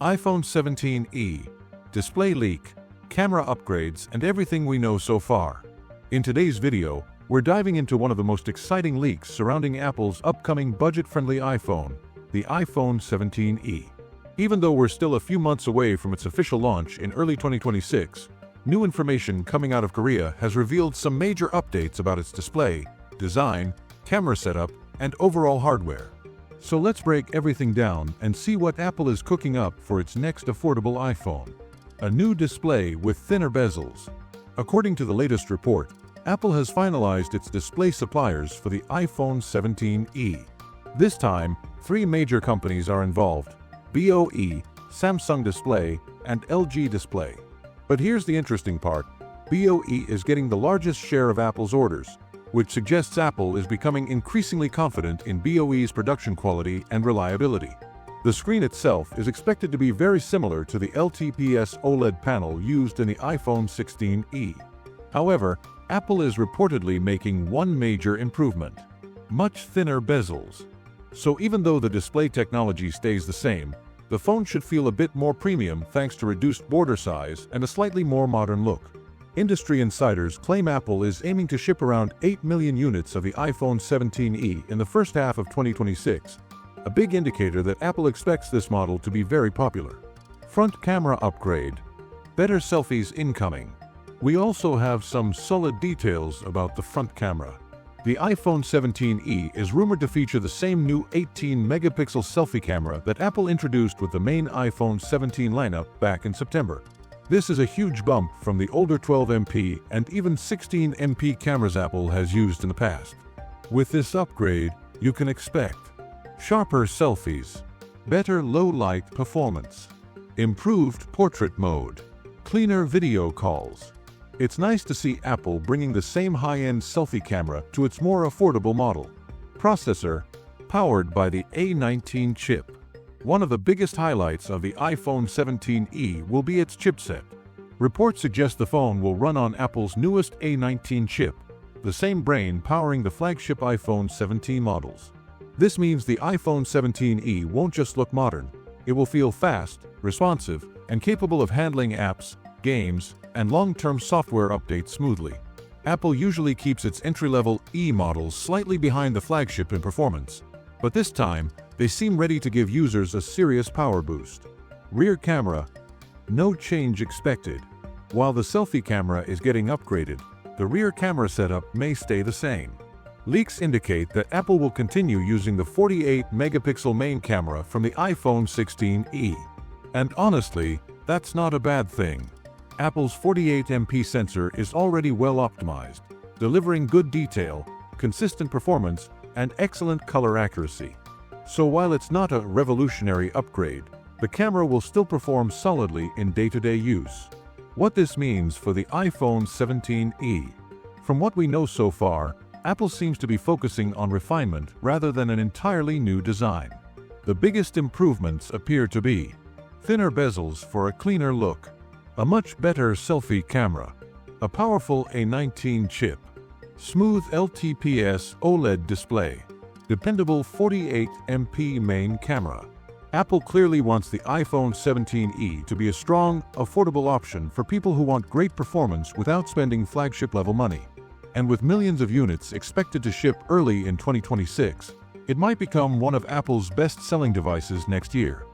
iPhone 17e, display leak, camera upgrades, and everything we know so far. In today's video, we're diving into one of the most exciting leaks surrounding Apple's upcoming budget-friendly iPhone, the iPhone 17e. Even though we're still a few months away from its official launch in early 2026, new information coming out of Korea has revealed some major updates about its display, design, camera setup, and overall hardware. So let's break everything down and see what Apple is cooking up for its next affordable iPhone. A new display with thinner bezels. According to the latest report, Apple has finalized its display suppliers for the iPhone 17e. This time, three major companies are involved: BOE, Samsung Display, and LG Display. But here's the interesting part: BOE is getting the largest share of Apple's orders, which suggests Apple is becoming increasingly confident in BOE's production quality and reliability. The screen itself is expected to be very similar to the LTPS OLED panel used in the iPhone 16e. However, Apple is reportedly making one major improvement: much thinner bezels. So even though the display technology stays the same, the phone should feel a bit more premium thanks to reduced border size and a slightly more modern look. Industry insiders claim Apple is aiming to ship around 8 million units of the iPhone 17e in the first half of 2026, a big indicator that Apple expects this model to be very popular. Front camera upgrade. Better selfies incoming. We also have some solid details about the front camera. The iPhone 17e is rumored to feature the same new 18-megapixel selfie camera that Apple introduced with the main iPhone 17 lineup back in September. This is a huge bump from the older 12MP and even 16MP cameras Apple has used in the past. With this upgrade, you can expect sharper selfies, better low-light performance, improved portrait mode, cleaner video calls. It's nice to see Apple bringing the same high-end selfie camera to its more affordable model. Processor, powered by the A19 chip. One of the biggest highlights of the iPhone 17e will be its chipset. Reports suggest the phone will run on Apple's newest A19 chip, the same brain powering the flagship iPhone 17 models. This means the iPhone 17e won't just look modern, it will feel fast, responsive, and capable of handling apps, games, and long-term software updates smoothly. Apple usually keeps its entry-level E models slightly behind the flagship in performance, but this time, they seem ready to give users a serious power boost. Rear camera. No change expected. While the selfie camera is getting upgraded, the rear camera setup may stay the same. Leaks indicate that Apple will continue using the 48-megapixel main camera from the iPhone 16e. And honestly, that's not a bad thing. Apple's 48MP sensor is already well optimized, delivering good detail, consistent performance, and excellent color accuracy. So while it's not a revolutionary upgrade, the camera will still perform solidly in day-to-day use. What this means for the iPhone 17e. From what we know so far, Apple seems to be focusing on refinement rather than an entirely new design. The biggest improvements appear to be thinner bezels for a cleaner look, a much better selfie camera, a powerful A19 chip, smooth LTPS OLED display, dependable 48MP main camera. Apple clearly wants the iPhone 17e to be a strong, affordable option for people who want great performance without spending flagship-level money. And with millions of units expected to ship early in 2026, it might become one of Apple's best-selling devices next year.